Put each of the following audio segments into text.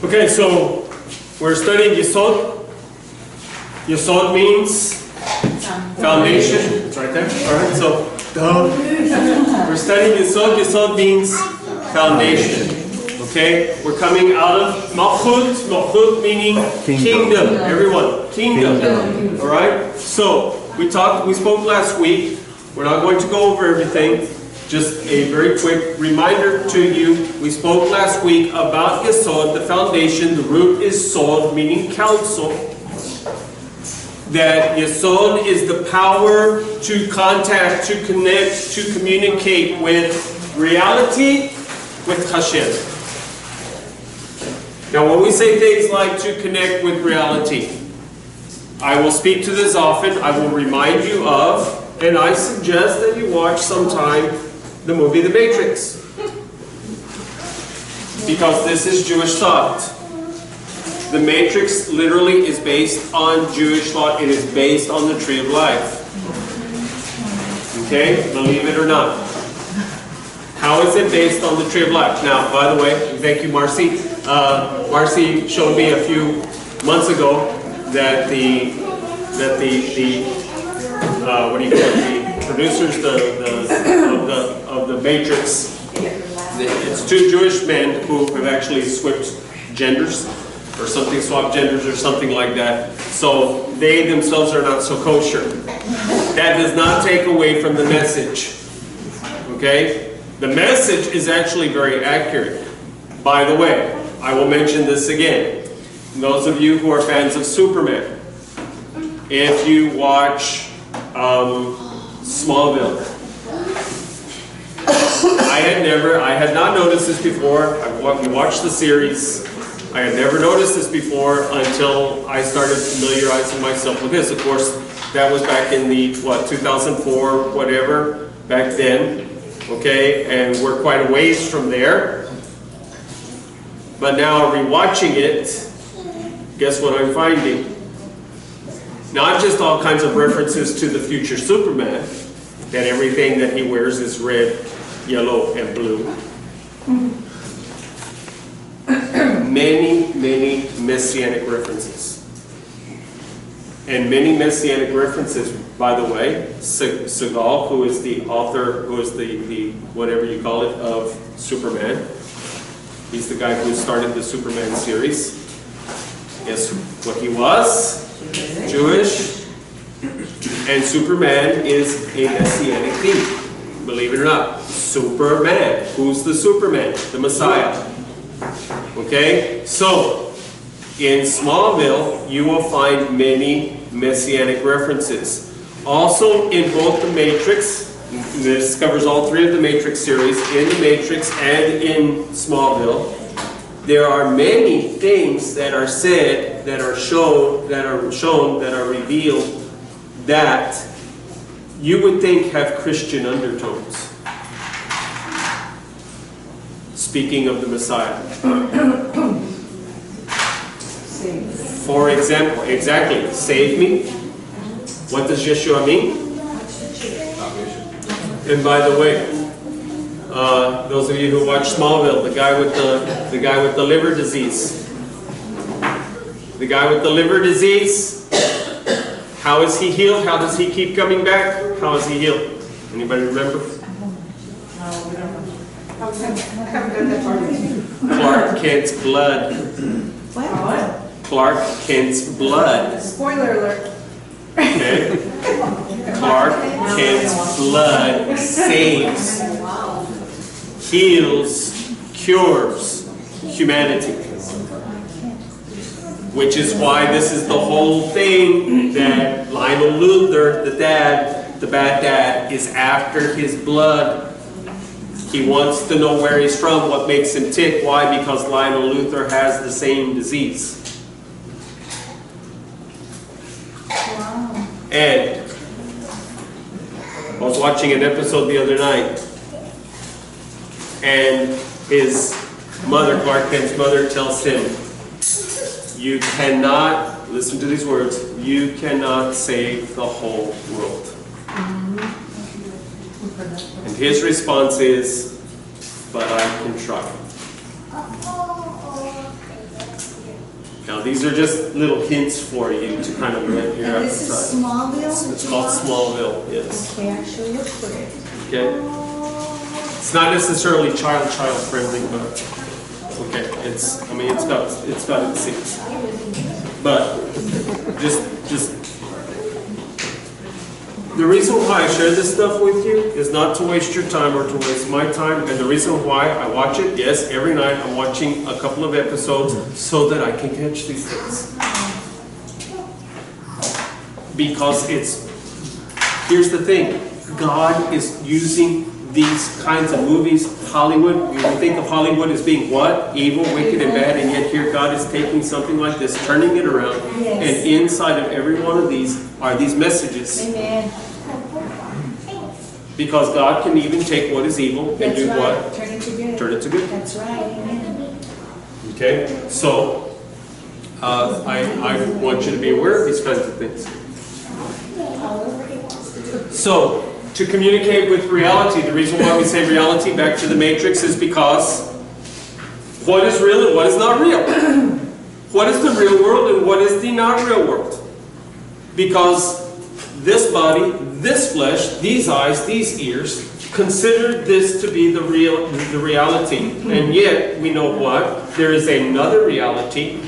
Okay, so we're studying Yesod. Yesod means foundation. It's right there. Alright, so we're studying Yesod. Yesod means foundation. Okay, we're coming out of Malchut. Malchut meaning kingdom. Everyone, kingdom. Alright, so we spoke last week. We're not going to go over everything. Just a very quick reminder to you. We spoke last week about Yesod, the foundation. The root is Sod, meaning counsel. That Yesod is the power to contact, to connect, to communicate with reality, with Hashem. Now when we say things like to connect with reality, I will speak to this often. I will remind you of, and I suggest that you watch sometime the movie The Matrix. Because this is Jewish thought. The Matrix literally is based on Jewish thought. It is based on the tree of life. Okay? Believe it or not. How is it based on the tree of life? Now, by the way, thank you, Marcy. Marcy showed me a few months ago that the what do you call it? The producers of the Matrix. It's two Jewish men who have actually switched genders, or something, swapped genders, or something like that. So they themselves are not so kosher. That does not take away from the message. Okay? The message is actually very accurate. By the way, I will mention this again. Those of you who are fans of Superman, if you watch Smallville, I had not noticed this before. We watched the series. I had never noticed this before until I started familiarizing myself with this. Of course, that was back in the, 2004, whatever, back then. Okay, and we're quite a ways from there. But now, rewatching it, guess what I'm finding? Not just all kinds of references to the future Superman, that everything that he wears is red, yellow, and blue. Many, many messianic references. And many messianic references, by the way, Segal, who is the author, who is the whatever you call it, of Superman. He's the guy who started the Superman series. Guess what he was? Jewish. And Superman is a messianic theme. Believe it or not. Superman. Who's the Superman? The Messiah. Okay? So, in Smallville, you will find many messianic references. Also, in both the Matrix, this covers all three of the Matrix series, in the Matrix and in Smallville, there are many things that are said, that are shown, that are revealed, that you would think have Christian undertones. Speaking of the Messiah. For example, exactly, save me. What does Yeshua mean? And by the way, those of you who watch Smallville, the guy with the liver disease. The guy with the liver disease, how is he healed? How does he keep coming back? How is he healed? Anybody remember? Clark Kent's blood. What? Clark Kent's blood. Spoiler alert. Okay. Clark Kent's blood saves, heals, cures humanity. Which is why this is the whole thing that Lionel Luthor, the bad dad, is after his blood. He wants to know where he's from, what makes him tick. Why? Because Lionel Luthor has the same disease. Wow. And I was watching an episode the other night, and his mother, Clark Kent's mother, tells him, you cannot, listen to these words, you cannot save the whole world. And his response is, but I can try. Now these are just little hints for you to kind of let your And this is appetite. Smallville? It's called Smallville, yes. Okay, actually look for it. Okay? It's not necessarily child friendly, but okay. It's got its things. But just the reason why I share this stuff with you is not to waste your time or to waste my time. And the reason why I watch it, yes, every night I'm watching a couple of episodes so that I can catch these things. Because here's the thing, God is using these kinds of movies, Hollywood. You think of Hollywood as being what? Evil, wicked, and bad, and yet here God is taking something like this, turning it around, Yes. and inside of every one of these are these messages. Amen. Because God can even take what is evil and That's do right. what? Turn it to good. Turn it to good. That's right. Amen. Okay? So, I want you to be aware of these kinds of things. So, to communicate with reality, the reason why we say reality back to the Matrix is because what is real and what is not real? What is the real world and what is the not real world? Because this body, this flesh, these eyes, these ears, consider this to be the reality. And yet, we know what? There is another reality.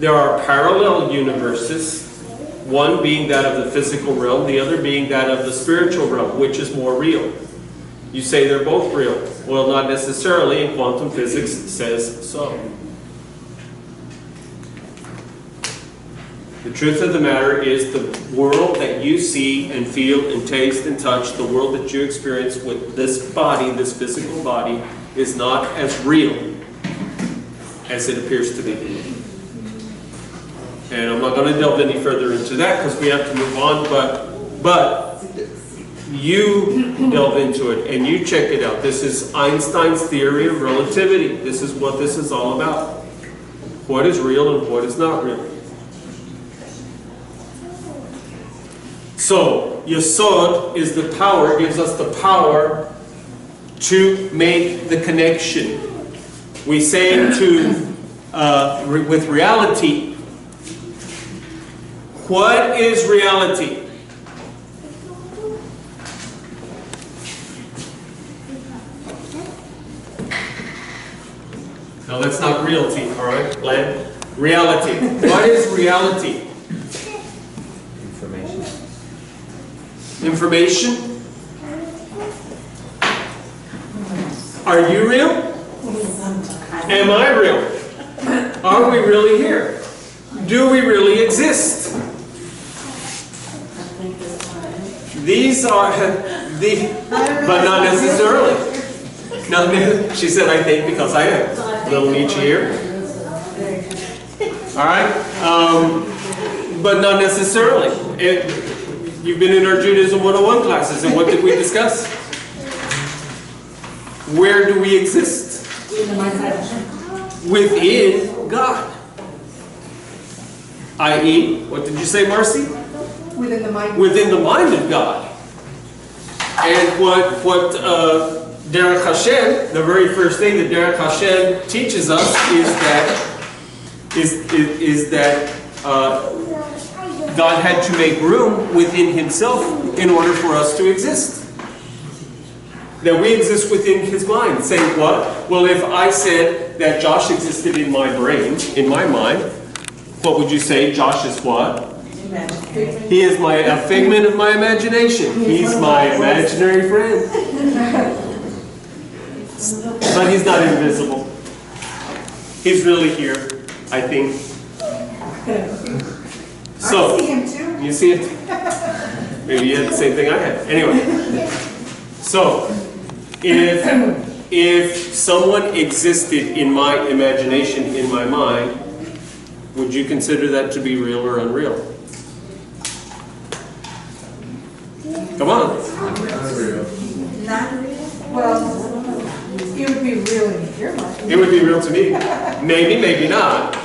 There are parallel universes. One being that of the physical realm, the other being that of the spiritual realm, which is more real. You say they're both real. Well, not necessarily, and quantum physics says so. The truth of the matter is the world that you see and feel and taste and touch, the world that you experience with this body, this physical body, is not as real as it appears to be. And I'm not going to delve any further into that because we have to move on, but you delve into it and you check it out. This is Einstein's theory of relativity. This is what this is all about. What is real and what is not real. So, Yesod is the power, gives us the power to make the connection. We say with reality, what is reality? No, that's not realty, all right, Glenn? Reality. What is reality? Information? Are you real? Am I real? Are we really here? Do we really exist? These are but not necessarily. She said, I think, because I am. Little Nietzsche here. All right? But not necessarily. You've been in our Judaism 101 classes, and what did we discuss? Where do we exist? Within God. I.e., what did you say, Marcy? Within the mind. Within the mind of God. And what Derek Hashem, the very first thing that Derek Hashem teaches us is that God had to make room within Himself in order for us to exist. That we exist within His mind. Saying what? Well, if I said that Josh existed in my brain, in my mind, what would you say? Josh is what? He is a figment of my imagination. He's my imaginary friend. But he's not invisible. He's really here, I think. So, I see him too. you see it? Maybe you had the same thing I had. Anyway. So, if someone existed in my imagination, in my mind, would you consider that to be real or unreal? Come on. Not real? Well, it would be real in your mind. It would be real to me. Maybe, maybe not.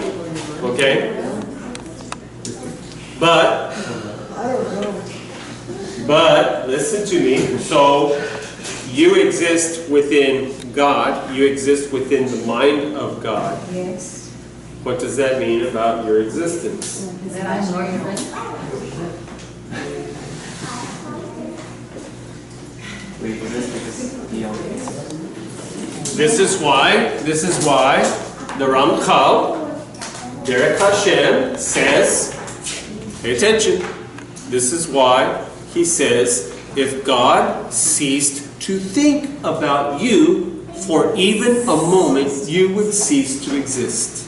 Okay? But listen to me. So you exist within God. You exist within the mind of God. Yes. What does that mean about your existence? Then I know you're right. We exist because he always exists. This is why the Ramchal, Derek Hashem, says, pay attention, this is why he says, if God ceased to think about you for even a moment, you would cease to exist.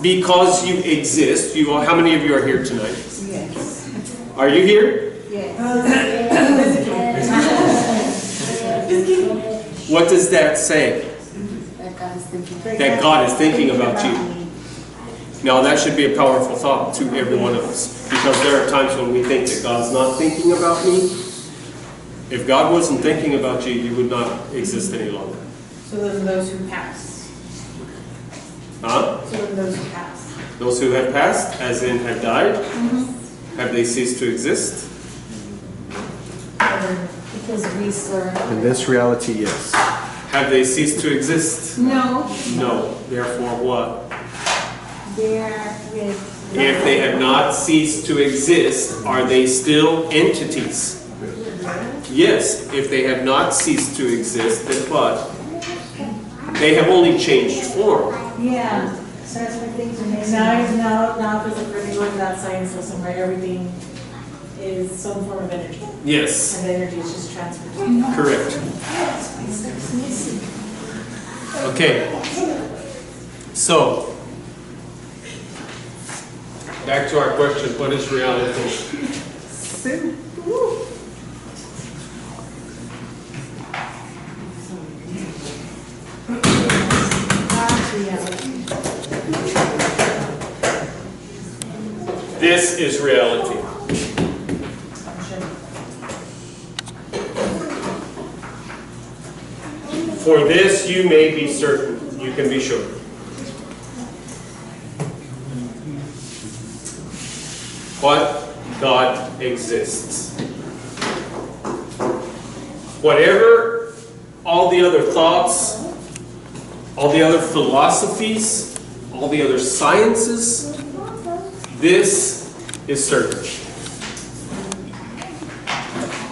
Because you exist, how many of you are here tonight? Yes. Are you here? Yes. What does that say? That God is thinking about you. Now that should be a powerful thought to every one of us. Because there are times when we think that God's not thinking about me. If God wasn't thinking about you, you would not exist any longer. So then those who pass. Huh? So then those who pass. Those who have passed, as in have died, have they ceased to exist? Because we serve. In this reality, yes. Have they ceased to exist? No. No. Therefore what? They're with. If they have not ceased to exist, are they still entities? Yes. If they have not ceased to exist, then what? They have only changed form. Yeah. So that's what things are missing. Now if it's a particular that science system, right, everything is some form of energy. Yes. And the energy is just transferred. Correct. Okay. So, back to our question, what is reality? This is reality. For this you may be certain, you can be sure. What? God exists. Whatever all the other thoughts, all the other philosophies, all the other sciences, this is certain.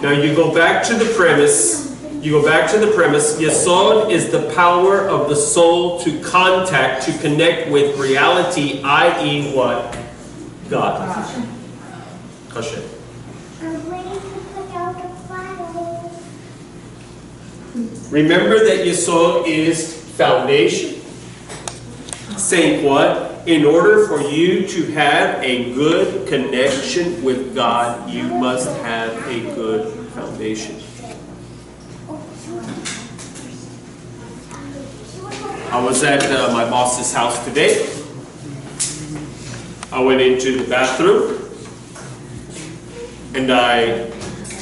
Now you go back to the premise. Yesod is the power of the soul to contact, to connect with reality, i.e. what? God. Hashem. Remember that Yesod is foundation. Saying what? In order for you to have a good connection with God, you must have a good foundation. I was at my boss's house today. I went into the bathroom and I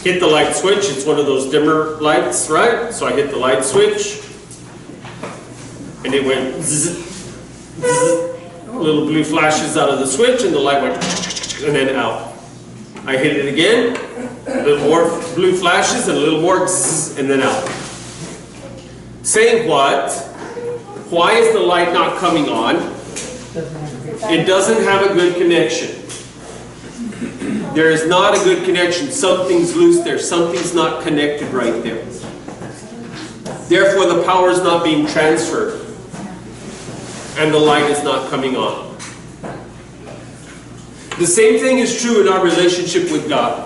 hit the light switch. It's one of those dimmer lights, right? So I hit the light switch and it went zzz, zzz. Little blue flashes out of the switch and the light went and then out. I hit it again, a little more blue flashes and a little more zzz, and then out. Saying what? Why is the light not coming on? It doesn't have a good connection. There is not a good connection. Something's loose there. Something's not connected right there. Therefore, the power is not being transferred. And the light is not coming on. The same thing is true in our relationship with God.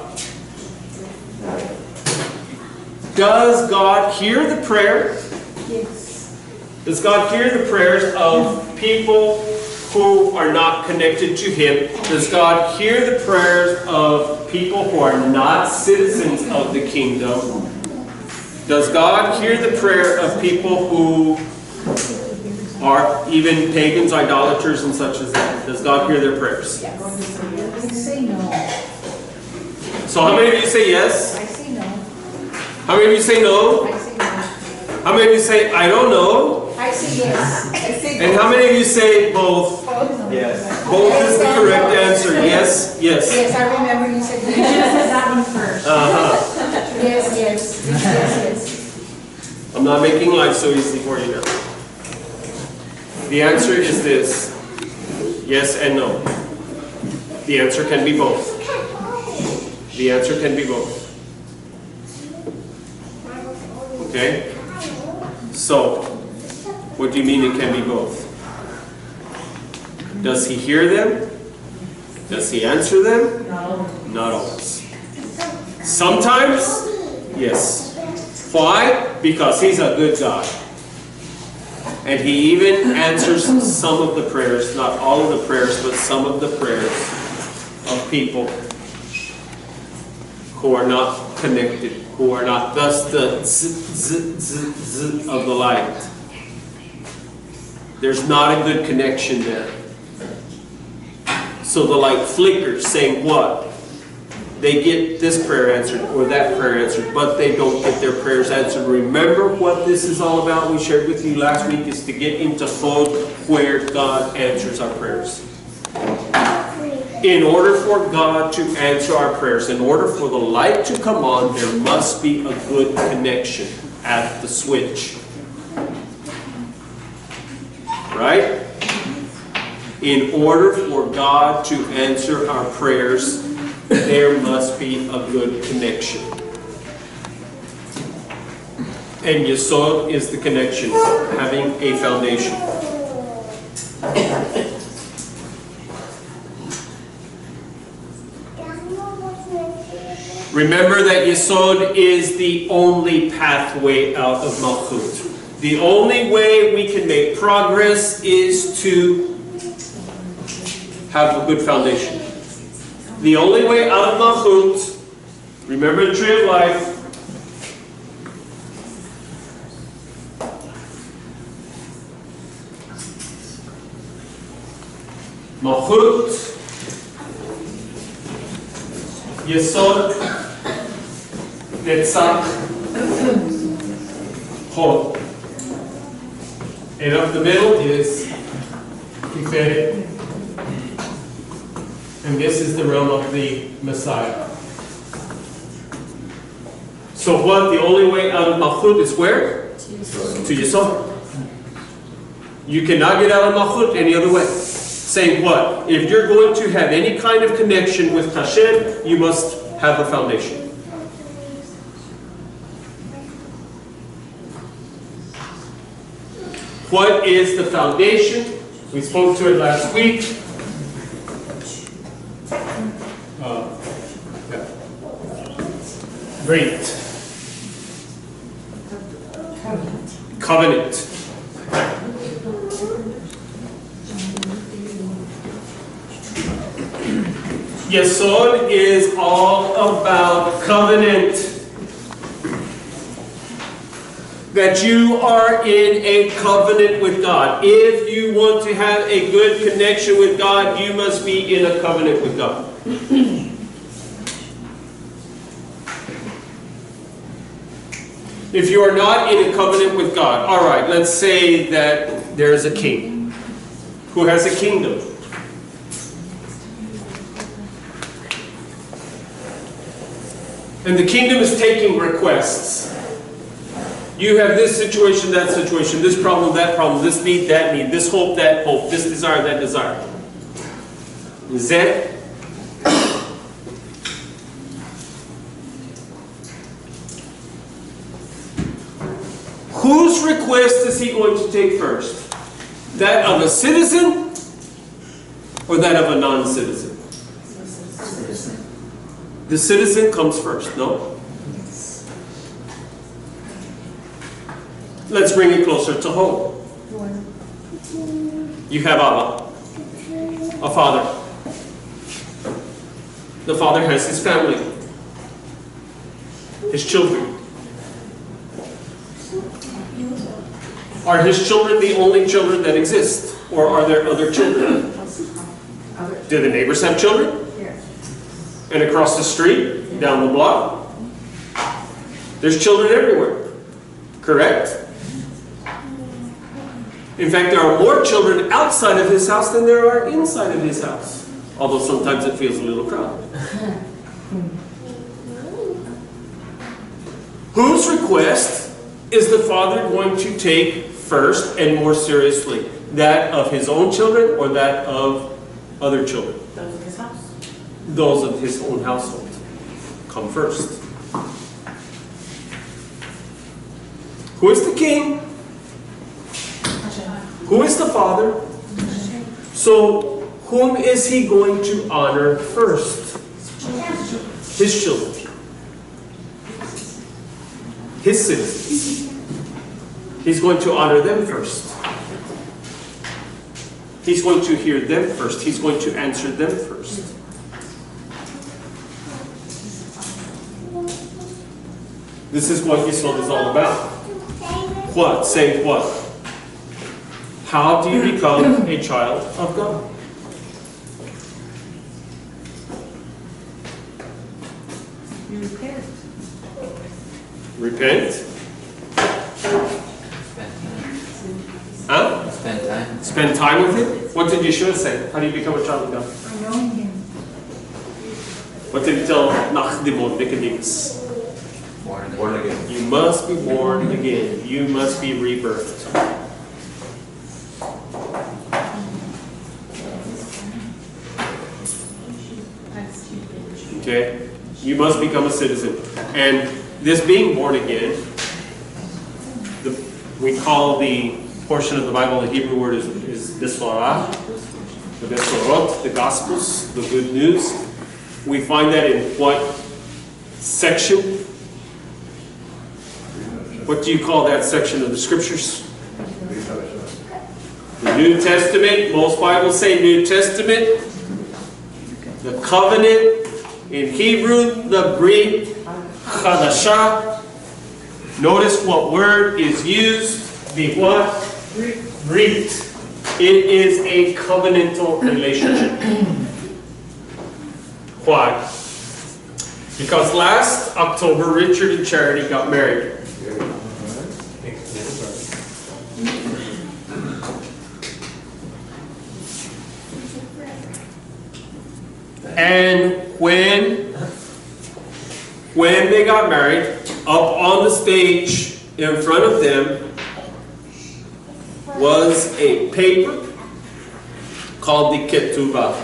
Does God hear the prayer? Yes. Does God hear the prayers of people who are not connected to Him? Does God hear the prayers of people who are not citizens of the kingdom? Does God hear the prayer of people who are even pagans, idolaters, and such as that? Does God hear their prayers? I say no. So how many of you say yes? I say no. How many of you say no? I say no. How many of you say I don't know? I say yes. I say And how many of you say both? Yes. Both is the correct answer. Yes, yes. Yes, I remember you said You should have yes. said that one first. Yes, yes. Yes, yes. I'm not making life so easy for you now. The answer is this. Yes and no. The answer can be both. The answer can be both. Okay? So, what do you mean it can be both? Does he hear them? Does he answer them? No. Not always. Sometimes, yes. Why? Because he's a good God. And he even answers some of the prayers, not all of the prayers, but some of the prayers of people who are not connected, who are not, thus the z of the light. There's not a good connection there. So the light flickers, saying what? They get this prayer answered or that prayer answered, but they don't get their prayers answered. Remember what this is all about, we shared with you last week, is to get into Chod where God answers our prayers. In order for God to answer our prayers, in order for the light to come on, there must be a good connection at the switch. Right? In order for God to answer our prayers, there must be a good connection. And Yesod is the connection, having a foundation. Remember that Yesod is the only pathway out of Malchut. The only way we can make progress is to have a good foundation. The only way out of Malchut, remember the tree of life, Malchut, Yesod, Netzach, Chod. And up the middle is Tiferet. And this is the realm of the Messiah. So what? The only way out of Malchut is where? To Yesod. You cannot get out of Malchut any other way. Saying what? If you're going to have any kind of connection with Hashem, you must have a foundation. What is the foundation? We spoke to it last week. Great. Covenant. Yesod is all about covenant. That you are in a covenant with God. If you want to have a good connection with God, you must be in a covenant with God. If you are not in a covenant with God, all right, let's say that there is a king who has a kingdom. And the kingdom is taking requests. You have this situation, this problem, this need, that need, this hope, that hope, this desire, that desire. Zeh. Whose request is he going to take first? That of a citizen or that of a non-citizen? The citizen comes first, no? Let's bring it closer to home. You have Abba, a father. The father has his family, his children. Are his children the only children that exist? Or are there other children? Do the neighbors have children? And across the street, down the block? There's children everywhere. Correct? In fact, there are more children outside of his house than there are inside of his house. Although sometimes it feels a little crowded. Whose request is the father going to take first and more seriously? That of his own children or that of other children? Those in his house. Those of his own household come first. Who is the king? Who is the father? So, whom is he going to honor first? His children. His citizens. He's going to honor them first. He's going to hear them first. He's going to answer them first. This is what Yisod is all about. What? Say what? How do you become a child of God? You repent. Repent. Huh? Spend time. Spend time with Him. What did Yeshua say? How do you become a child of God? By knowing him. What did he tell Nicodemus? Born again. You must be born again. You must be rebirthed. Okay? You must become a citizen. And this being born again, we call the portion of the Bible, the Hebrew word is Besorah, the Besorot, the Gospels, the good news. We find that in what section? What do you call that section of the Scriptures? The New Testament. Most Bibles say New Testament. The covenant. In Hebrew, the Brit Chadashah. Notice what word is used. The what? Brit. It is a covenantal relationship. Why? Because last October, Richard and Charity got married. And when they got married, up on the stage in front of them was a paper called the Ketubah.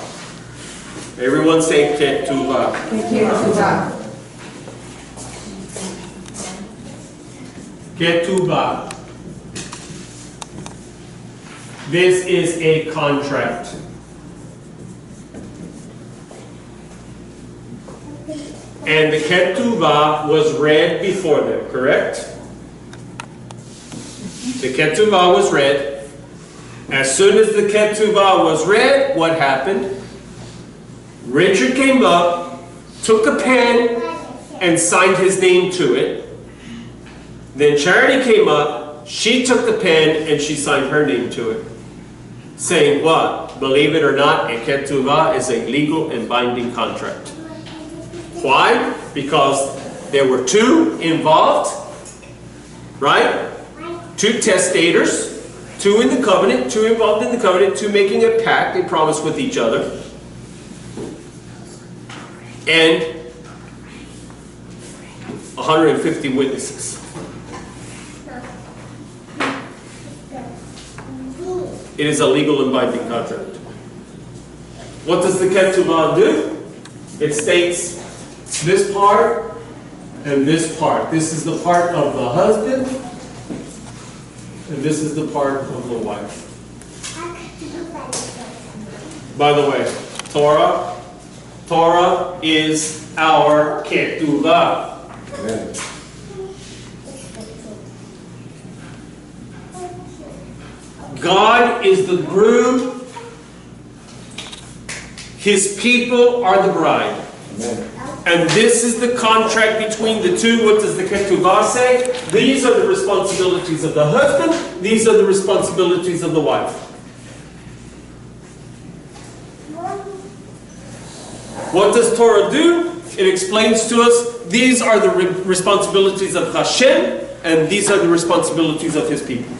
Everyone say Ketubah. Ketubah. This is a contract. And the Ketubah was read before them, correct? The Ketubah was read. As soon as the Ketubah was read, what happened? Richard came up, took a pen, and signed his name to it. Then Charity came up, she took the pen, and she signed her name to it. Saying what? Believe it or not, a Ketubah is a legal and binding contract. Why? Because there were two involved, right? Two testators, two in the covenant, two involved in the covenant, two making a pact, a promise with each other. And 150 witnesses. It is a legal and binding contract. What does the Ketubah do? It states this part and this part. This is the part of the husband and this is the part of the wife. By the way, Torah is our Ketubah. God is the groom. His people are the bride. Amen. And this is the contract between the two. What does the Ketubah say? These are the responsibilities of the husband. These are the responsibilities of the wife. What does Torah do? It explains to us these are the responsibilities of Hashem and these are the responsibilities of His people.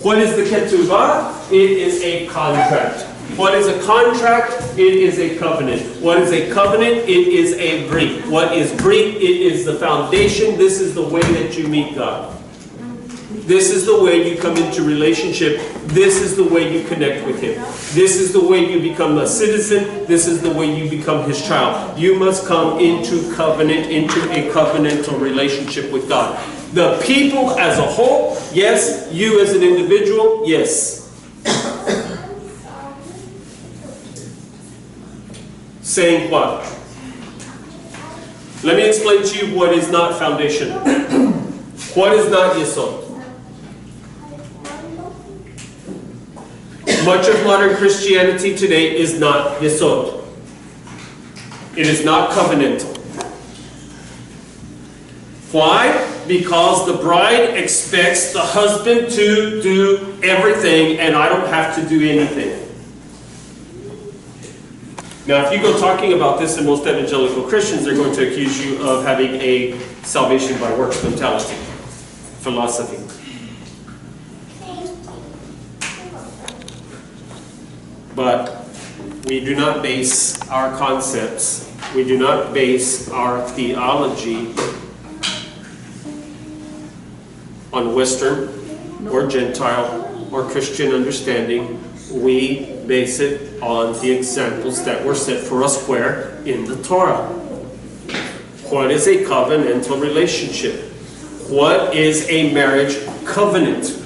What is the Ketubah? It is a contract. What is a contract? It is a covenant. What is a covenant? It is a brit. What is brit? It is the foundation. This is the way that you meet God. This is the way you come into relationship. This is the way you connect with Him. This is the way you become a citizen. This is the way you become His child. You must come into covenant, into a covenantal relationship with God. The people as a whole, yes. You as an individual, yes. Saying what? Let me explain to you what is not foundation. What is not Yesod? Much of modern Christianity today is not Yesod. It is not covenantal. Why? Because the bride expects the husband to do everything and I don't have to do anything. Now, if you go talking about this in most evangelical Christians, they're going to accuse you of having a salvation by works mentality, philosophy. But we do not base our concepts, we do not base our theology on Western or Gentile or Christian understanding. We base it on the examples that were set for us where? In the Torah. What is a covenantal relationship? What is a marriage covenant?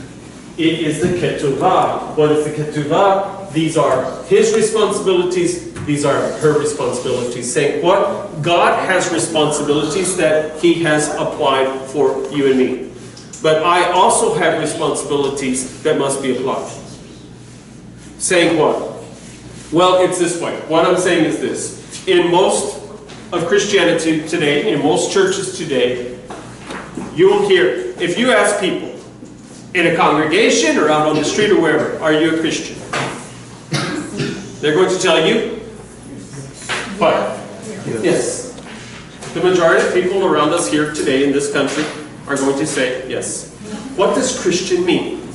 It is the ketuvah. What is the ketuvah? These are his responsibilities. These are her responsibilities. Saying what? God has responsibilities that He has applied for you and me. But I also have responsibilities that must be applied. Saying what? Well, it's this way. What I'm saying is this. In most of Christianity today, in most churches today, you will hear, if you ask people in a congregation or out on the street or wherever, are you a Christian? They're going to tell you, what? Yes. The majority of people around us here today in this country are going to say yes. What does Christian mean?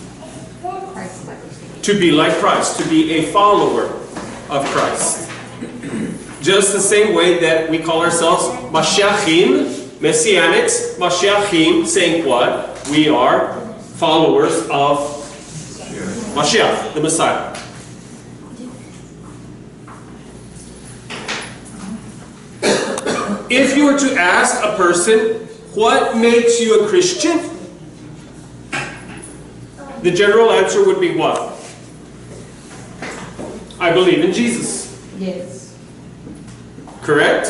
To be like Christ, to be a follower of Christ. Just the same way that we call ourselves Mashiachim, Messianics, Mashiachim, saying what? We are followers of Mashiach, the Messiah. If you were to ask a person, what makes you a Christian? The general answer would be what? I believe in Jesus. Yes. Correct?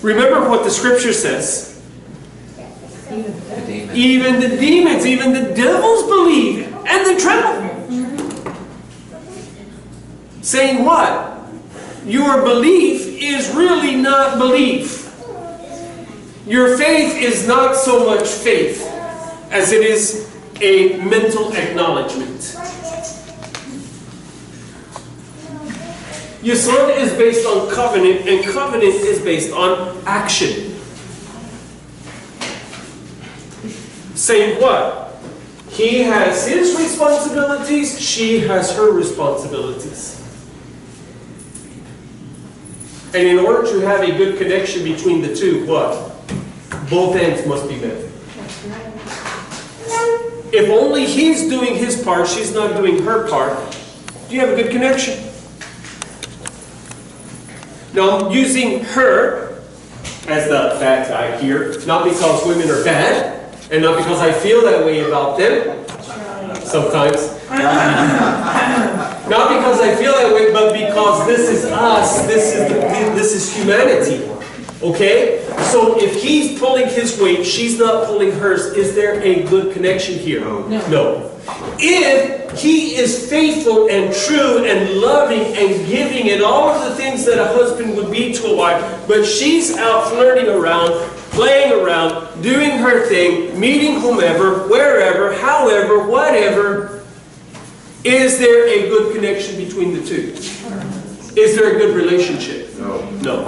Remember what the scripture says. Even the demons, even the devils believe and they tremble. Saying what? Your belief is really not belief. Your faith is not so much faith as it is a mental acknowledgement. Yesod is based on covenant, and covenant is based on action. Saying what? He has his responsibilities, she has her responsibilities. And in order to have a good connection between the two, what? Both ends must be met. If only he's doing his part, she's not doing her part, do you have a good connection? Now, I'm using her as the bad guy here, not because women are bad, and not because I feel that way about them, sometimes. Not because I feel that way, but because this is us, this is humanity. Okay? So if he's pulling his weight, she's not pulling hers, is there a good connection here? No. If he is faithful and true and loving and giving and all of the things that a husband would be to a wife, but she's out flirting around, playing around, doing her thing, meeting whomever, wherever, however, whatever, is there a good connection between the two? Is there a good relationship? No.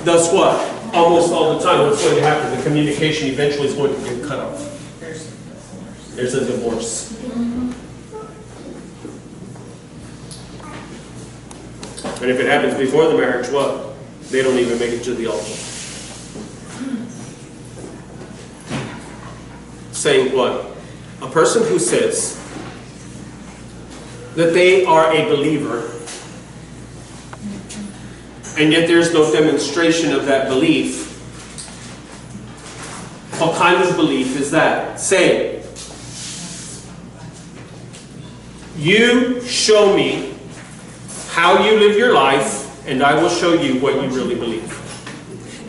Thus what? Almost all the time what's going to happen? The communication eventually is going to get cut off. There's a divorce. And if it happens before the marriage, what? They don't even make it to the altar. Saying what? A person who says that they are a believer, and yet there's no demonstration of that belief. What kind of belief is that? Saying, you show me how you live your life, and I will show you what you really believe.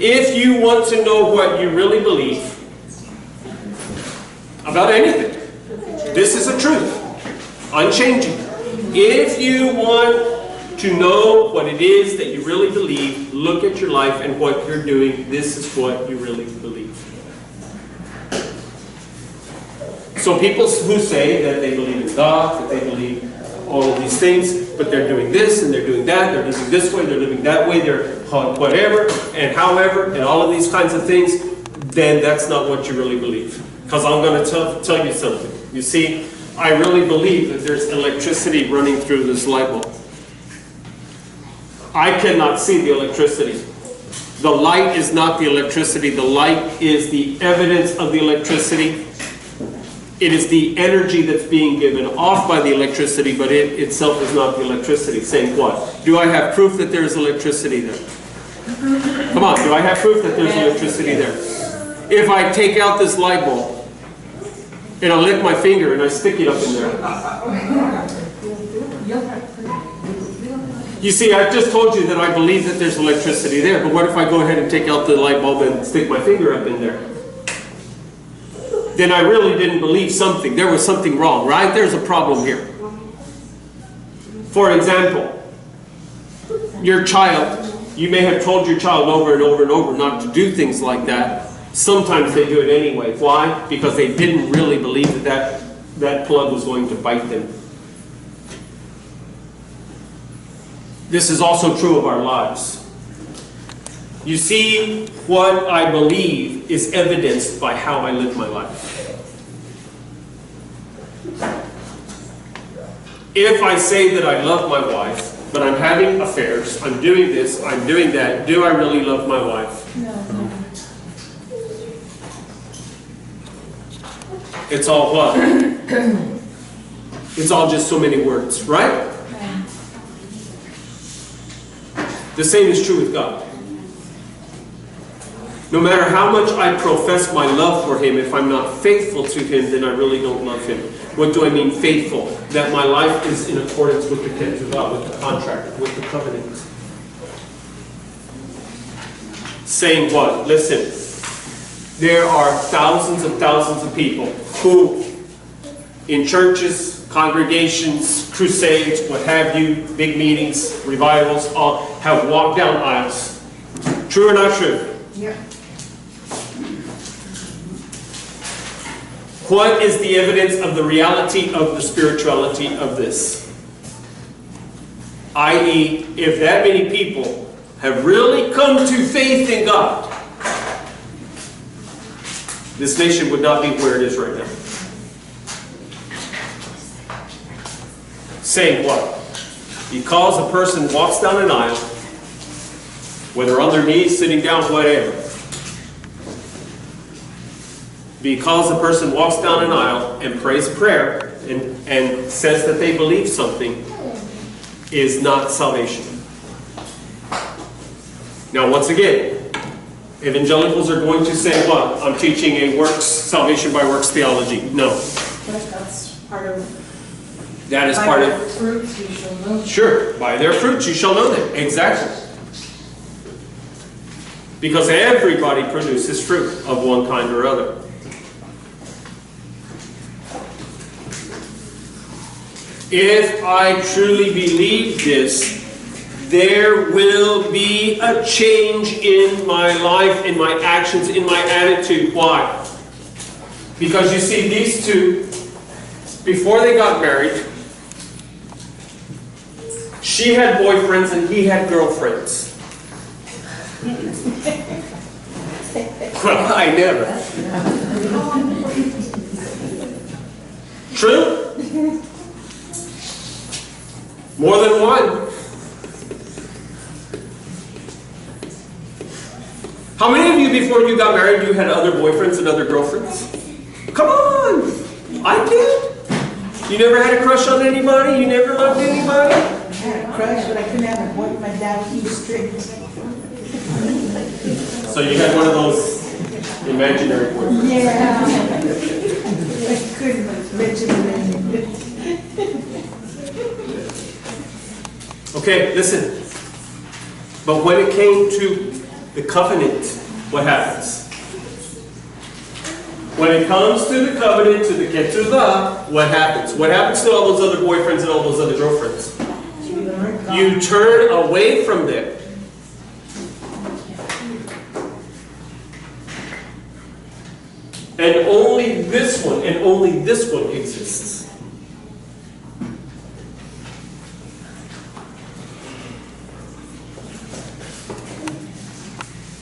If you want to know what you really believe about anything, this is a truth, unchanging. If you want to know what it is that you really believe, look at your life and what you're doing. This is what you really believe. So people who say that they believe in God, that they believe all of these things, but they're doing this and they're doing that, they're living this way, they're living that way, they're whatever and however, and all of these kinds of things, then that's not what you really believe. Because I'm going to tell you something. You see, I really believe that there's electricity running through this light bulb. I cannot see the electricity. The light is not the electricity. The light is the evidence of the electricity. It is the energy that's being given off by the electricity, but it itself is not the electricity. Saying what? Do I have proof that there's electricity there? Come on, do I have proof that there's electricity there? If I take out this light bulb, and I lick my finger and I stick it up in there. You see, I've just told you that I believe that there's electricity there, but what if I go ahead and take out the light bulb and stick my finger up in there? Then I really didn't believe something. There was something wrong, right? There's a problem here. For example, your child, you may have told your child over and over and over not to do things like that. Sometimes they do it anyway. Why? Because they didn't really believe that plug was going to bite them. This is also true of our lives. You see, what I believe is evidenced by how I live my life. If I say that I love my wife, but I'm having affairs, I'm doing this, I'm doing that, do I really love my wife? No. It's all what? It's all just so many words, right? The same is true with God. No matter how much I profess my love for Him, if I'm not faithful to Him, then I really don't love Him. What do I mean faithful? That my life is in accordance with the ketubah, with the contract, with the covenant. Saying what? Listen, there are thousands of people who, in churches, congregations, crusades, what have you, big meetings, revivals, all have walked down aisles. True or not true? Yeah. What is the evidence of the reality of the spirituality of this? I.e., if that many people have really come to faith in God, this nation would not be where it is right now. Saying what? Because a person walks down an aisle, whether on their knees, sitting down, whatever. Because a person walks down an aisle and prays a prayer and says that they believe something is not salvation. Now once again, evangelicals are going to say what? I'm teaching a works, salvation by works theology. No. But that's part of... That is part By of... their fruits you shall know them. Sure, by their fruits you shall know them. Exactly. Because everybody produces fruit of one kind or other. If I truly believe this, there will be a change in my life, in my actions, in my attitude. Why? Because you see, these two, before they got married, she had boyfriends and he had girlfriends. Well, I never. True? More than one. How many of you, before you got married, you had other boyfriends and other girlfriends? Come on! I did. You never had a crush on anybody? You never loved anybody? I had a crush, but I couldn't have a boyfriend. My dad was too strict. So you had one of those imaginary boyfriends. Yeah. I couldn't mention the name. Okay, listen. But when it came to the covenant, what happens? When it comes to the covenant, to the ketubah, what happens? What happens to all those other boyfriends and all those other girlfriends? You turn away from them. And only this one exists.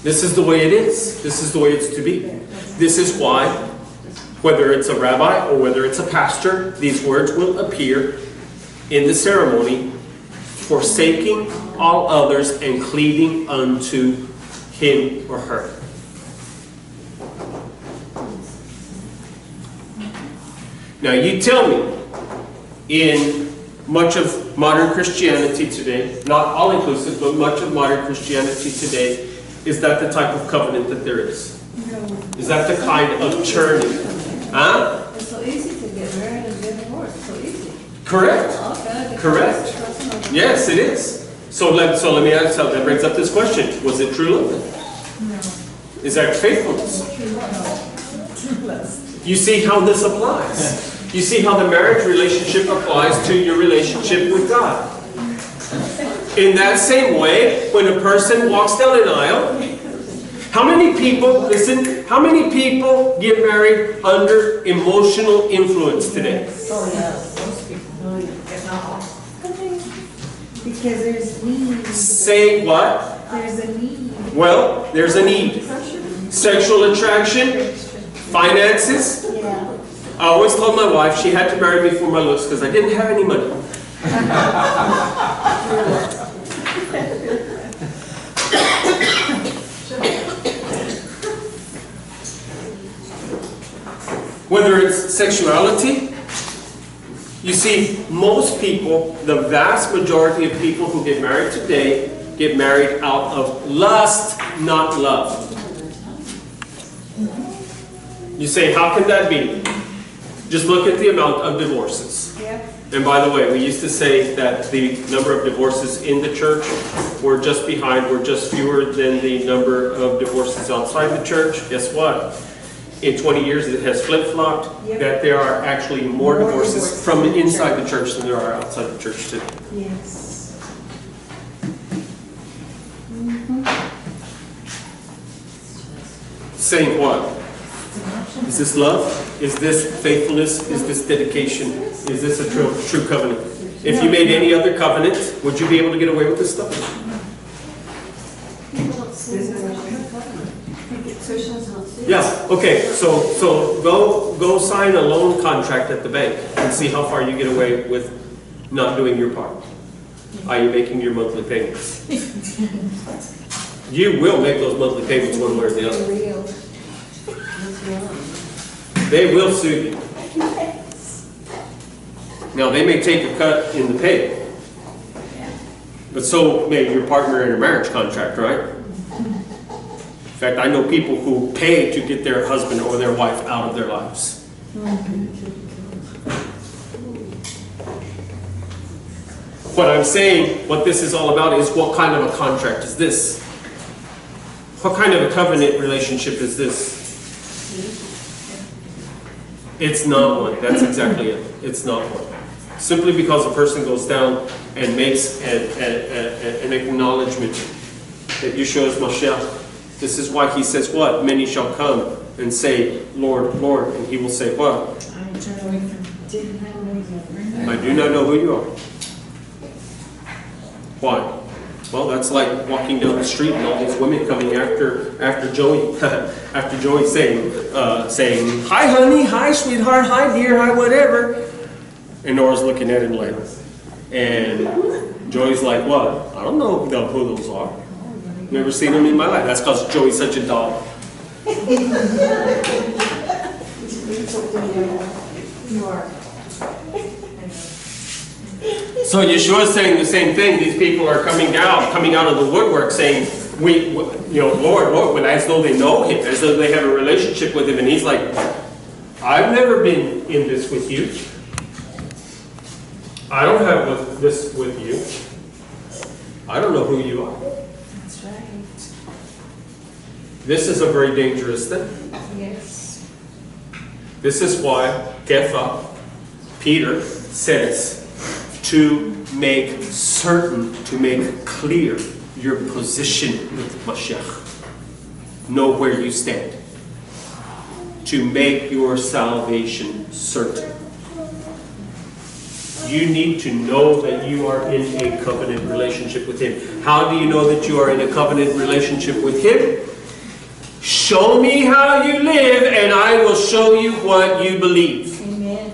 This is the way it is. This is the way it's to be. This is why, whether it's a rabbi or whether it's a pastor, these words will appear in the ceremony: forsaking all others and cleaving unto him or her. Now you tell me, in much of modern Christianity today, not all inclusive, but much of modern Christianity today, is that the type of covenant that there is? No. Is that the kind of churning? Huh? It's so easy to get married and get divorced. So easy. Correct. Okay. Correct. Yes, it is. So let me ask you, that brings up this question. Was it true love? No. Is that faithfulness? You see how this applies. You see how the marriage relationship applies to your relationship with God. In that same way, when a person walks down an aisle, how many people, listen, how many people get married under emotional influence today? Oh, yeah. Most people. If not all. Because there's need. Say what? There's a need. Well, there's a need. Sexual attraction, finances. Yeah. I always told my wife she had to marry me for my looks because I didn't have any money. Whether it's sexuality, you see, most people, the vast majority of people who get married today, get married out of lust, not love. You say, how can that be? Just look at the amount of divorces. Yeah. And by the way, we used to say that the number of divorces in the church were just fewer than the number of divorces outside the church. Guess what? In 20 years it has flip-flopped, Yep. that there are actually more More divorces divorces from in the inside the church. church than there are outside the church too. Yes. Saying what? Is this love? Is this faithfulness? Is this dedication? Is this a true covenant? If you made any other covenant, would you be able to get away with this stuff? Yeah, okay, so go sign a loan contract at the bank and see how far you get away with not doing your part. Are you making your monthly payments? You will make those monthly payments one way or the other. Real. They will sue you. Now, they may take a cut in the pay, but so may your partner in a marriage contract, right? In fact, I know people who pay to get their husband or their wife out of their lives. What I'm saying, what this is all about is what kind of a contract is this? What kind of a covenant relationship is this? It's not one. That's exactly it. It's not one. Simply because a person goes down and makes an acknowledgement that Yeshua is Mashiach. This is why he says what? Many shall come and say, Lord, Lord. And he will say what? I do not know who you are. Why? Well, that's like walking down the street and all these women coming after Joey, after Joey saying, hi honey, hi sweetheart, hi dear, hi whatever. And Nora's looking at him like, and Joey's like, what? I don't know who those are. Never seen them in my life. That's because Joey's such a dog. You are. So Yeshua is saying the same thing. These people are coming out of the woodwork saying, Lord, as though they know him, as though they have a relationship with him. And he's like, I've never been in this with you. I don't have this with you. I don't know who you are. That's right. This is a very dangerous thing. Yes. This is why Kepha, Peter, says to make certain, to make clear your position with Mashiach. Know where you stand. To make your salvation certain. You need to know that you are in a covenant relationship with him. How do you know that you are in a covenant relationship with him? Show me how you live and I will show you what you believe. Amen.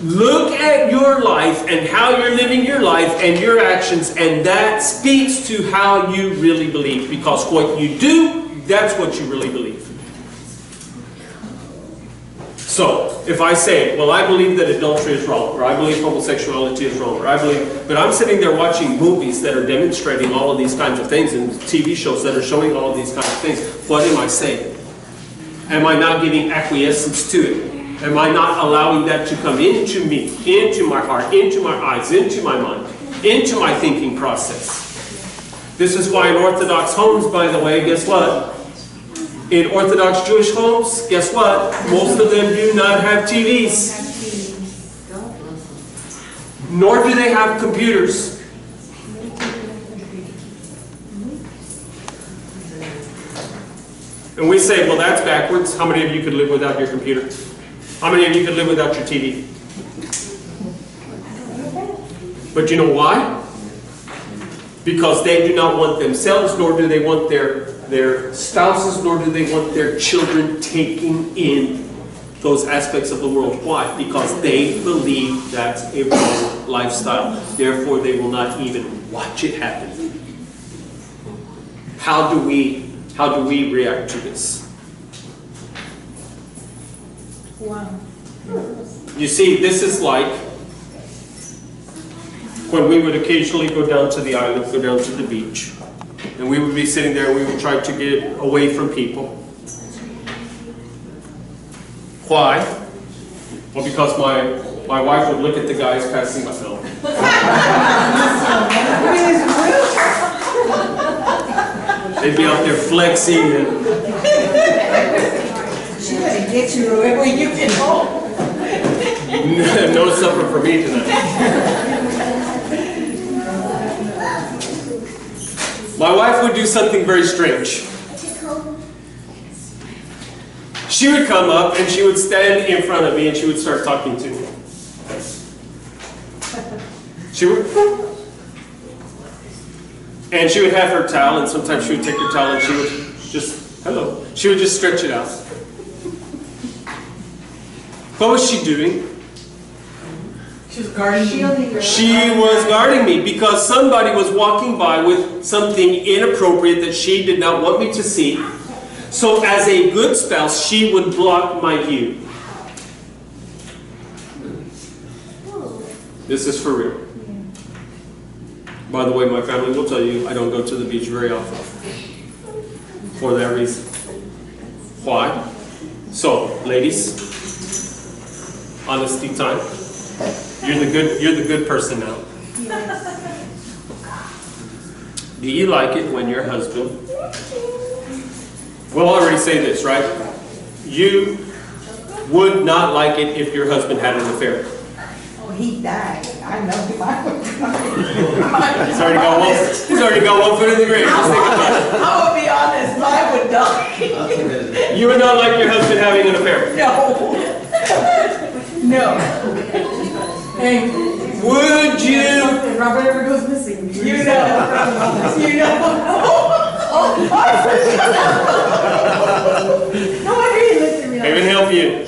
Look at your life and how you're living your life and your actions, and that speaks to how you really believe. Because what you do, that's what you really believe. So, if I say, well, I believe that adultery is wrong, or I believe homosexuality is wrong, or I believe, but I'm sitting there watching movies that are demonstrating all of these kinds of things, and TV shows that are showing all of these kinds of things, what am I saying? Am I not giving acquiescence to it? Am I not allowing that to come into me, into my heart, into my eyes, into my mind, into my thinking process? This is why in Orthodox homes, by the way, guess what? In Orthodox Jewish homes, guess what? Most of them do not have TVs. Nor do they have computers. And we say, well, that's backwards. How many of you could live without your computer? How many of you could live without your TV? But you know why? Because they do not want themselves, nor do they want their spouses, nor do they want their children taking in those aspects of the world. Why? Because they believe that's a wrong lifestyle. Therefore, they will not even watch it happen. How do we react to this? Wow. You see, this is like when we would occasionally go down to the island, go down to the beach, and we would be sitting there and we would try to get away from people. Why? Well, because my wife would look at the guys passing my phone. They'd be out there flexing and She better get you when you get home. no supper for me tonight. My wife would do something very strange. She would come up and she would stand in front of me and she would start talking to me. She would have her towel, and sometimes she would take her towel and she would just, hello, she would just stretch it out. What was she doing? She was guarding you. She was guarding me because somebody was walking by with something inappropriate that she did not want me to see. So as a good spouse, she would block my view. This is for real. By the way, my family will tell you I don't go to the beach very often. For that reason. Why? So, ladies, honesty time. You're the good person now. Do you like it when your husband... We'll already say this, right? You would not like it if your husband had an affair. Oh, he died. I know him. He's already got one foot in the grave. Just think about it. I'm going to be honest, mine would die. You would not like your husband having an affair. No. Hey, Would you? if Robert ever goes missing, You know. You know. No wonder he looked at me I like can help you.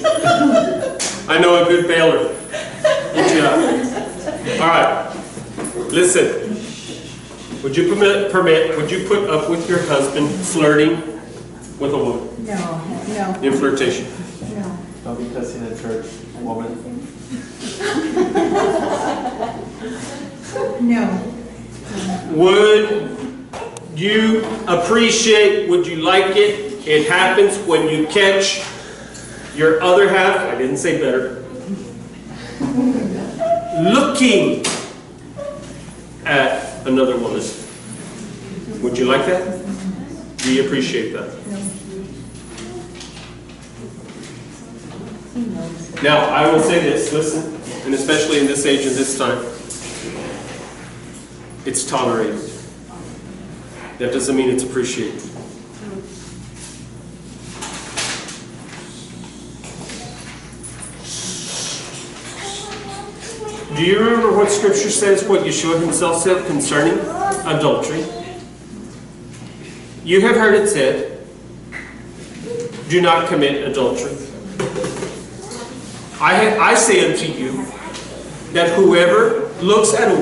I know a good bailer. Good job. All right. Listen. Would you would you put up with your husband flirting with a woman? No. In flirtation? No. Don't be cussing at church, woman. No. Would you appreciate, would you like it? It happens when you catch your other half, I didn't say better, looking at another woman. Would you like that? Do you appreciate that? Now, I will say this, listen, and especially in this age and this time, it's tolerated. That doesn't mean it's appreciated. Do you remember what Scripture says, what Yeshua himself said concerning adultery? You have heard it said, do not commit adultery. I say unto you that whoever looks at a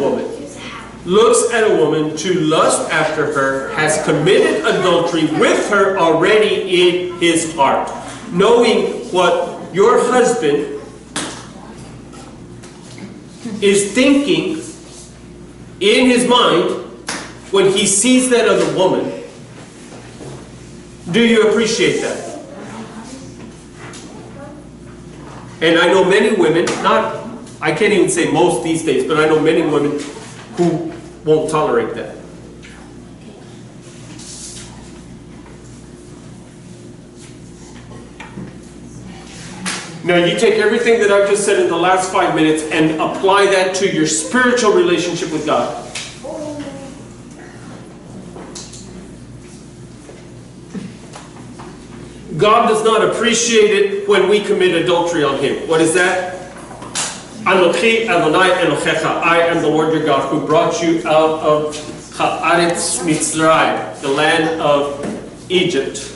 woman to lust after her has committed adultery with her already in his heart, knowing what your husband is thinking in his mind when he sees that other woman. Do you appreciate that? And I know many women, I can't even say most these days, but I know many women who won't tolerate that. Now you take everything that I've just said in the last 5 minutes and apply that to your spiritual relationship with God. God does not appreciate it when we commit adultery on Him. What is that? Anochi Adonai Elohecha. I am the Lord your God who brought you out of Haaretz Mitzrayim, the land of Egypt.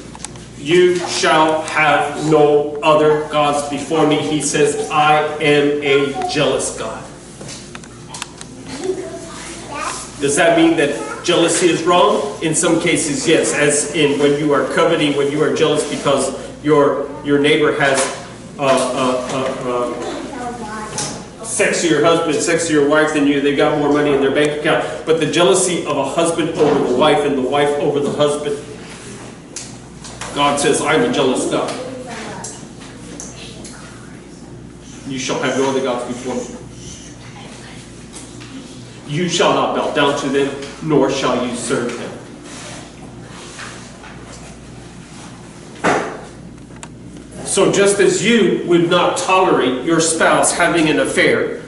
You shall have no other gods before me. He says, I am a jealous God. Does that mean that jealousy is wrong? In some cases, yes. As in when you are coveting, when you are jealous because your neighbor has sexier husband, sexier wife than you. They got more money in their bank account. But the jealousy of a husband over the wife and the wife over the husband. God says, I'm a jealous God. You shall have no other gods before me. You shall not bow down to them, nor shall you serve them. So just as you would not tolerate your spouse having an affair,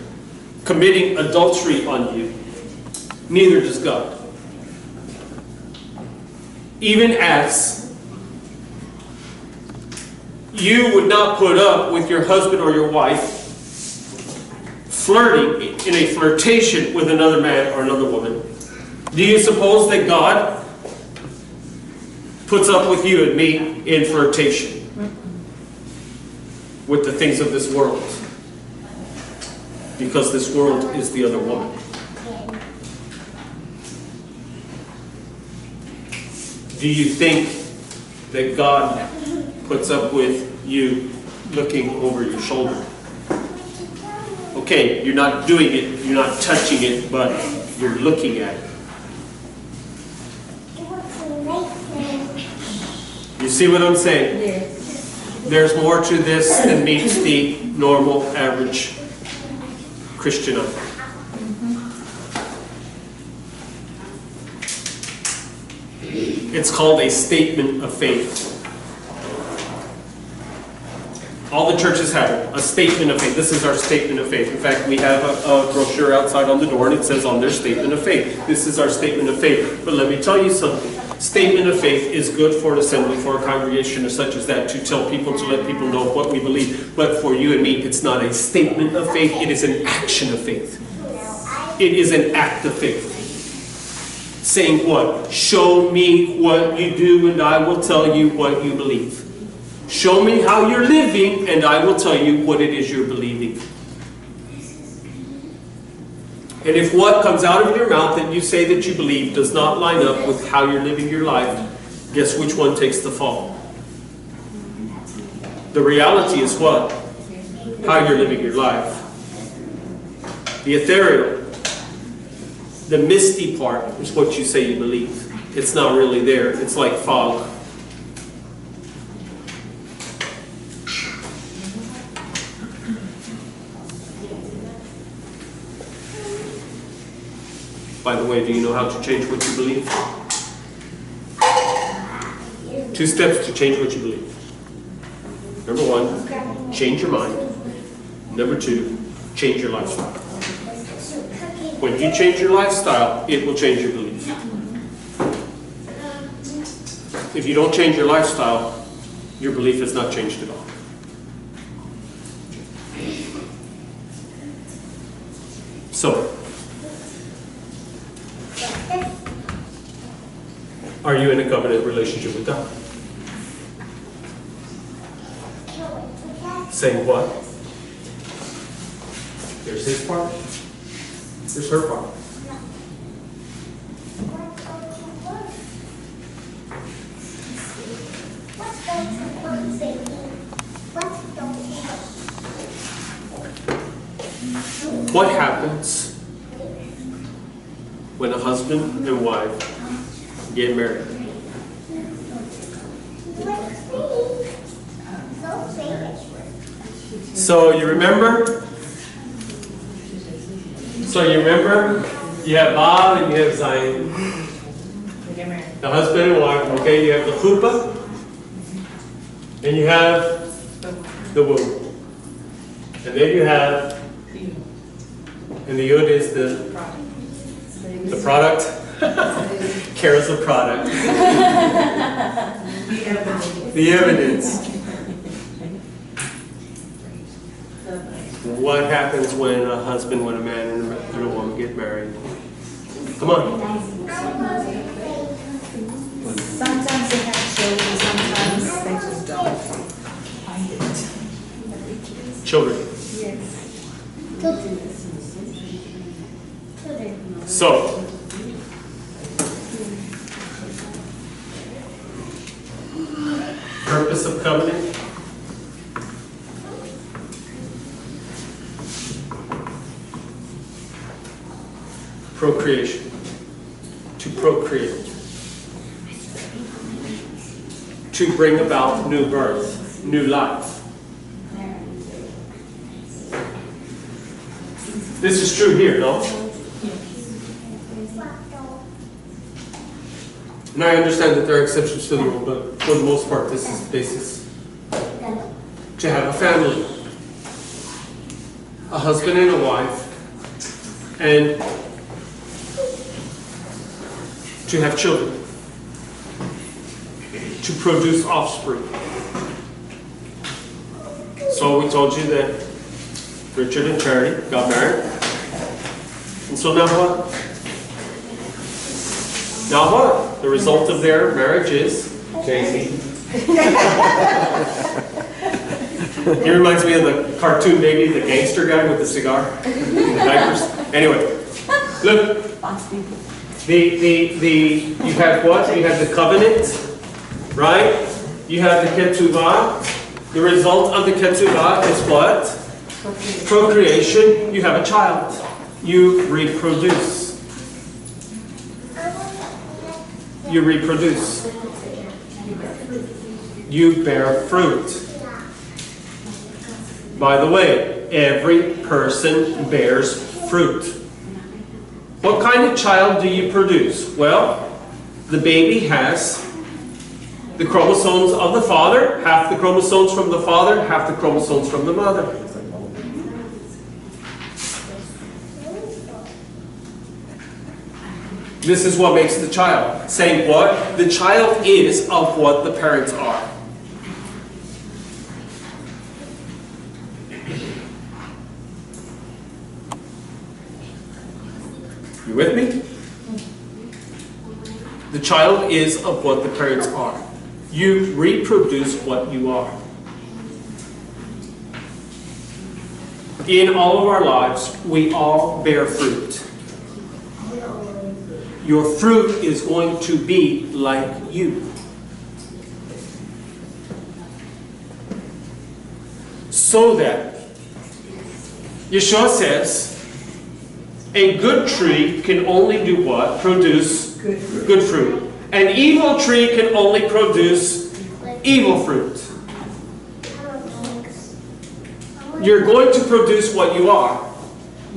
committing adultery on you, neither does God. Even as you would not put up with your husband or your wife flirting in a flirtation with another man or another woman, do you suppose that God puts up with you and me in flirtation with the things of this world? Because this world is the other woman. Do you think that God puts up with you looking over your shoulder? Okay, you're not doing it, you're not touching it, but you're looking at it. You see what I'm saying? Yes. There's more to this than meets the normal, average Christian eye. It's called a statement of faith. All the churches have it, a statement of faith. This is our statement of faith. In fact, we have a brochure outside on the door, and it says on their statement of faith. This is our statement of faith. But let me tell you something. Statement of faith is good for an assembly, for a congregation or such as that, to tell people, to let people know what we believe. But for you and me, it's not a statement of faith. It is an action of faith. It is an act of faith. Saying what? Show me what you do, and I will tell you what you believe. Show me how you're living, and I will tell you what it is you're believing. And if what comes out of your mouth that you say that you believe does not line up with how you're living your life, guess which one takes the fall? The reality is what? How you're living your life. The ethereal, the misty part is what you say you believe. It's not really there. It's like fog. By the way, do you know how to change what you believe? 2 steps to change what you believe. Number 1, change your mind. Number 2, change your lifestyle. When you change your lifestyle, it will change your belief. If you don't change your lifestyle, your belief has not changed at all. So, are you in a covenant relationship with God? Saying what? There's his part, there's her part. What happens when a husband and wife get married? So you remember? You have Bob and you have Zion. The husband and wife, okay? You have the chuppah and you have the womb. And then you have, and the yud is the product. Kara's the product. The evidence. What happens when a husband, when a man and a woman get married? Come on. Sometimes they have children, sometimes they just don't. Children. Yes. So, purpose of covenant? Procreation. To procreate. To bring about new birth, new life. This is true here, no? And I understand that there are exceptions to the rule, but for the most part, this is the basis. To have a family. A husband and a wife. And to have children. To produce offspring. So we told you that Richard and Charity got married. And so now what? Now what? The result of their marriage is Casey. He reminds me of the cartoon baby, the gangster guy with the cigar, the diapers. Anyway, look. You have what? You have the covenant, right? You have the ketubah. The result of the ketubah is what? Procreation. You have a child. You reproduce. You reproduce. You bear fruit. By the way, every person bears fruit. What kind of child do you produce? Well, the baby has the chromosomes of the father, half the chromosomes from the father, half the chromosomes from the mother. This is what makes the child. Saying what? The child is of what the parents are. You with me? The child is of what the parents are. You reproduce what you are. In all of our lives, we all bear fruit. Your fruit is going to be like you. So that, Yeshua says, a good tree can only do what? Produce good fruit. An evil tree can only produce evil fruit. You're going to produce what you are,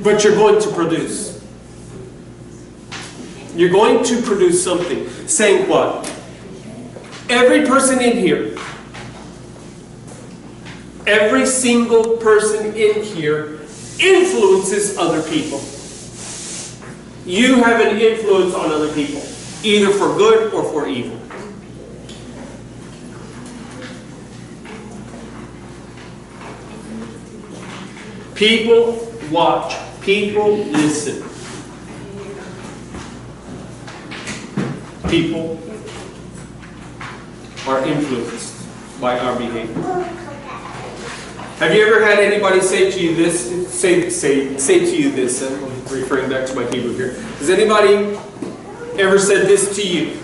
but you're going to produce. You're going to produce something. Saying what? Every person in here, every single person in here influences other people. You have an influence on other people, either for good or for evil. People watch. People listen. People are influenced by our behavior. Have you ever had anybody say to you this? Say to you this. I'm referring back to my Hebrew here. Has anybody ever said this to you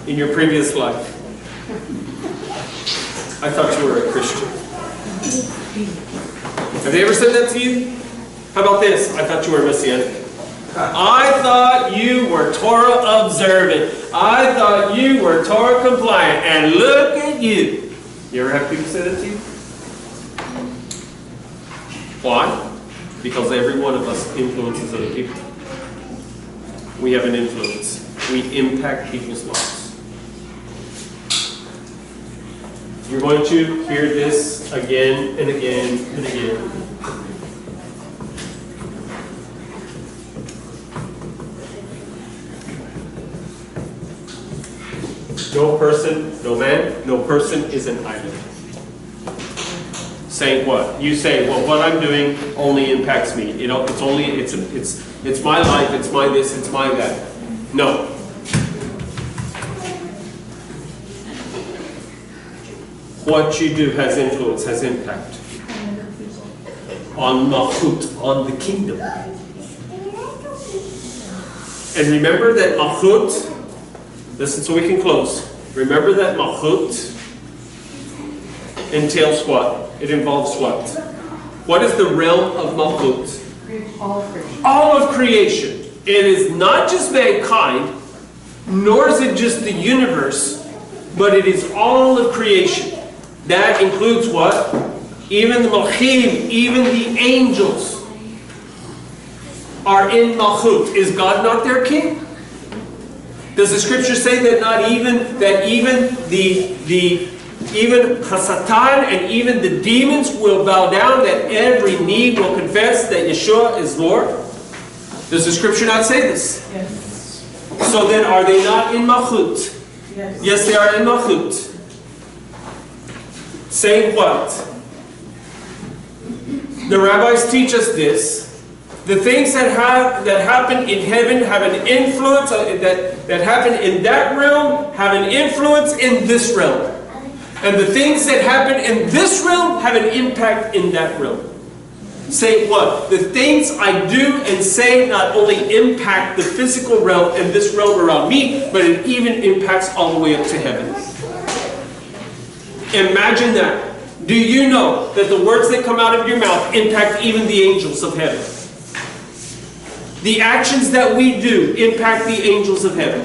in your previous life? I thought you were a Christian. Have they ever said that to you? How about this? I thought you were Messianic. I thought you were Torah observant. I thought you were Torah compliant. And look at you. You ever have people say that to you? Why? Because every one of us influences other people. We have an influence. We impact people's lives. You're going to hear this again and again and again. No person, no man, no person is an island. Saying what? You say, well, what I'm doing only impacts me. You know, it's my life, it's my this, it's my that. No. What you do has influence, has impact on Malchut, on the kingdom. And remember that Malchut, listen so we can close. Remember that Malchut entails what? It involves what? What is the realm of Malchut? All of creation. All of creation. It is not just mankind, nor is it just the universe, but it is all of creation. That includes what? Even the Malchim, even the angels are in Malchut. Is God not their king? Does the scripture say that even Hasatan and even the demons will bow down, that every knee will confess that Yeshua is Lord? Does the scripture not say this? Yes. So then are they not in Malchut? Yes. Yes, they are in Malchut. Saying what? The rabbis teach us this. The things that happen in heaven have an influence, that happen in that realm have an influence in this realm. And the things that happen in this realm have an impact in that realm. Say what? The things I do and say not only impact the physical realm and this realm around me, but it even impacts all the way up to heaven. Imagine that. Do you know that the words that come out of your mouth impact even the angels of heaven? The actions that we do impact the angels of heaven.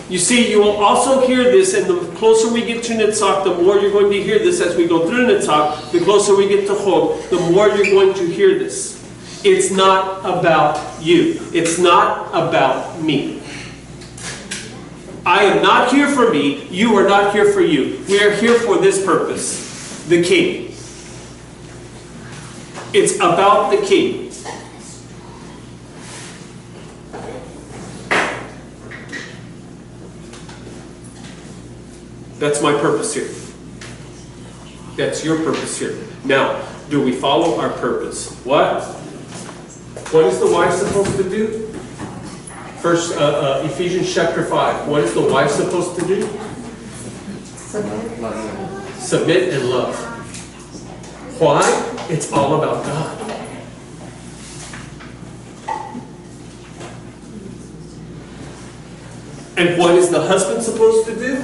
You see, you will also hear this, and the closer we get to Netzach, the more you're going to hear this as we go through Netzach. The closer we get to Chol, the more you're going to hear this. It's not about you. It's not about me. I am not here for me. You are not here for you. We are here for this purpose, the King. It's about the King. That's my purpose here. That's your purpose here. Now, do we follow our purpose? What? What is the wife supposed to do? First, Ephesians chapter 5. What is the wife supposed to do? Submit and love. Why? It's all about God. And what is the husband supposed to do?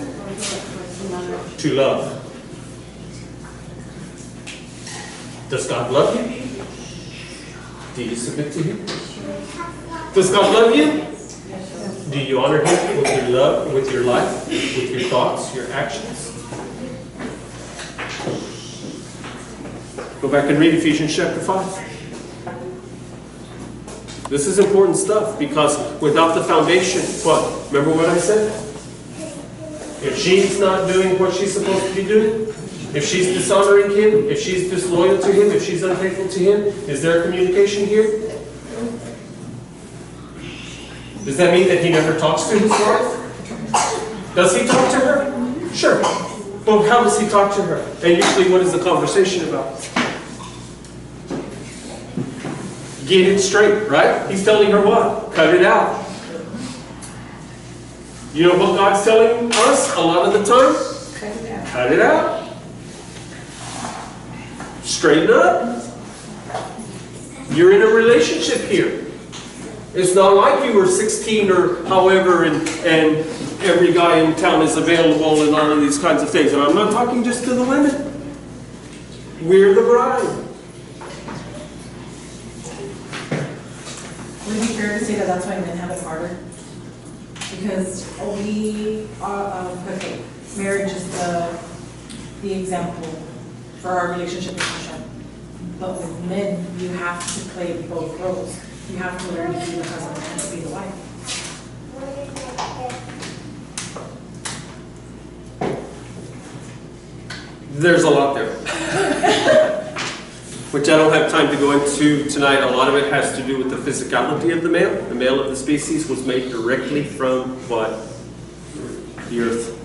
to love. Does God love you? Do you submit to Him? Does God love you? Do you honor Him with your love, with your life, with your thoughts, your actions? Go back and read Ephesians chapter 5. This is important stuff because without the foundation, what? Remember what I said? If she's not doing what she's supposed to be doing, if she's dishonoring Him, if she's disloyal to Him, if she's unfaithful to Him, is there communication here? Does that mean that he never talks to his wife? Does he talk to her? Sure. But how does he talk to her? And usually what is the conversation about? Get it straight, right? He's telling her what? Cut it out. You know what God's telling us a lot of the time? Cut it out. Straighten up. You're in a relationship here. It's not like you were 16 or however and every guy in town is available and all of these kinds of things. And I'm not talking just to the women. We're the bride. Would it be fair to say that that's why men have it harder? Because we are, okay, marriage is the example for our relationship with Hashem. But with men, you have to play both roles. You have to learn to be the husband and to be the wife. There's a lot there. Which I don't have time to go into tonight. A lot of it has to do with the physicality of the male. The male of the species was made directly from what? The earth.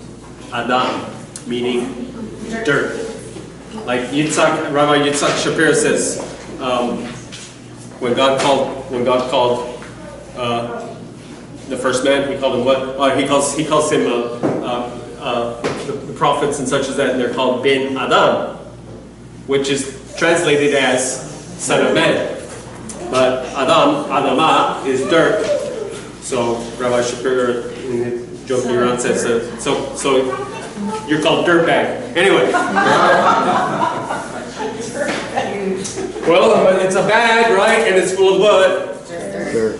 Adam, meaning dirt. Like Rabbi Yitzhak Shapir says, when God called the first man, he called him what? He calls him the prophets and such as that, and they're called Ben Adam, which is translated as son of man. But Adamah is dirt. So Rabbi Shapir in his joking around says so you're called dirtbag. Anyway. Well, it's a bag, right? And it's full of what? Dirt.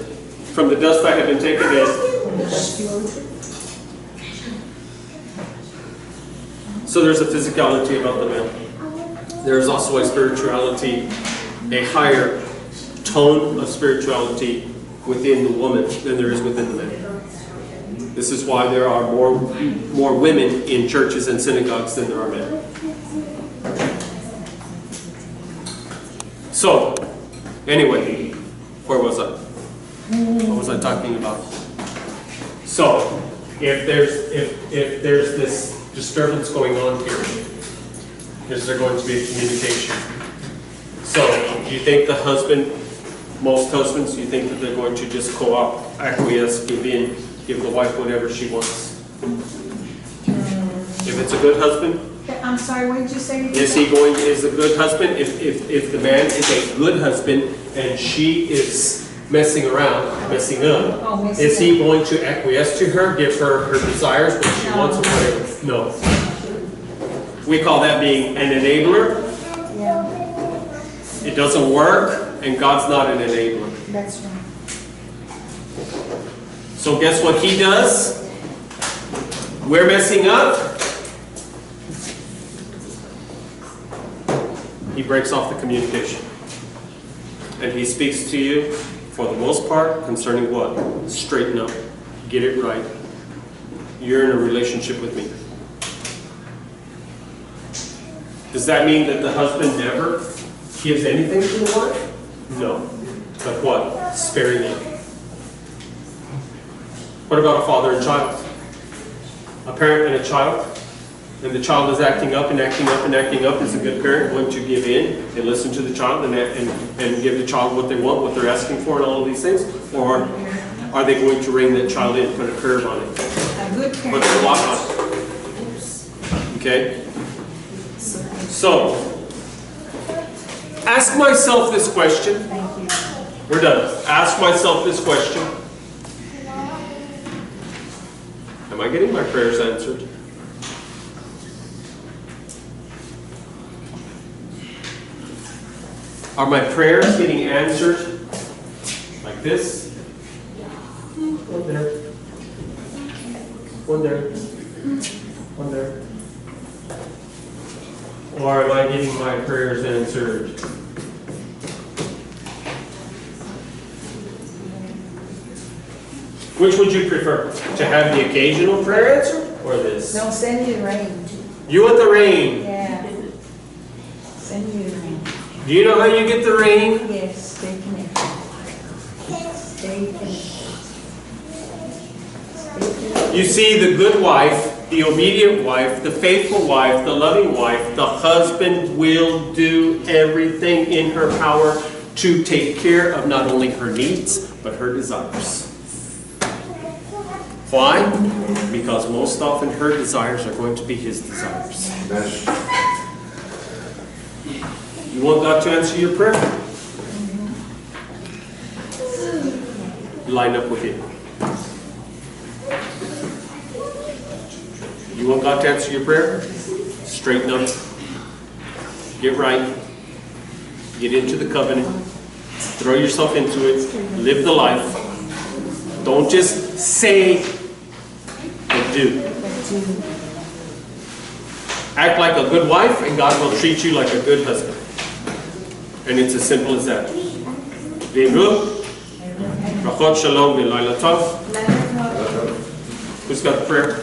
From the dust I have been taken in. So there's a physicality about the male. There's also a spirituality, a higher tone of spirituality within the woman than there is within the man. This is why there are more women in churches and synagogues than there are men. So, anyway, where was I? What was I talking about? So, if there's this disturbance going on here, is there going to be a communication? So, do you think the husband, most husbands, do you think that they're going to just co-op, acquiesce, give in, give the wife whatever she wants? If it's a good husband, I'm sorry, what did you say? is a good husband, if the man is a good husband and she is messing around, messing up, is he going to acquiesce to her, give her her desires, what she wants, or whatever? No. We call that being an enabler. Yeah, It doesn't work, and God's not an enabler. that's right. So guess what he does? We're messing up. He breaks off the communication. And he speaks to you, for the most part, concerning what? Straighten up. Get it right. You're in a relationship with me. Does that mean that the husband never gives anything to the wife? No. But what? Sparingly. What about a father and child? A parent and a child? And the child is acting up and acting up and acting up. Is a good parent going to give in and listen to the child and give the child what they want, what they're asking for, and all of these things? Or are they going to rein that child in, put a curb on it, A good put parent. a lock on it? Okay? So, ask myself this question. We're done. Ask myself this question. Am I getting my prayers answered? Are my prayers getting answered like this? One there. One there. One there. Or am I getting my prayers answered? Which would you prefer? To have the occasional prayer answered or this? No, send you the rain. You want the rain. Yeah. Send you the rain. Do you know how you get the rain? Yes, stay connected. Stay connected. You see, the good wife, the obedient wife, the faithful wife, the loving wife, the husband will do everything in her power to take care of not only her needs, but her desires. Why? Because most often her desires are going to be his desires. You want God to answer your prayer? Line up with him. You want God to answer your prayer? Straighten up. Get right. Get into the covenant. Throw yourself into it. Live the life. Don't just say, but do. Act like a good wife and God will treat you like a good husband. And it's as simple as that. Brachot shalom v'layla tov. Who's got the prayer?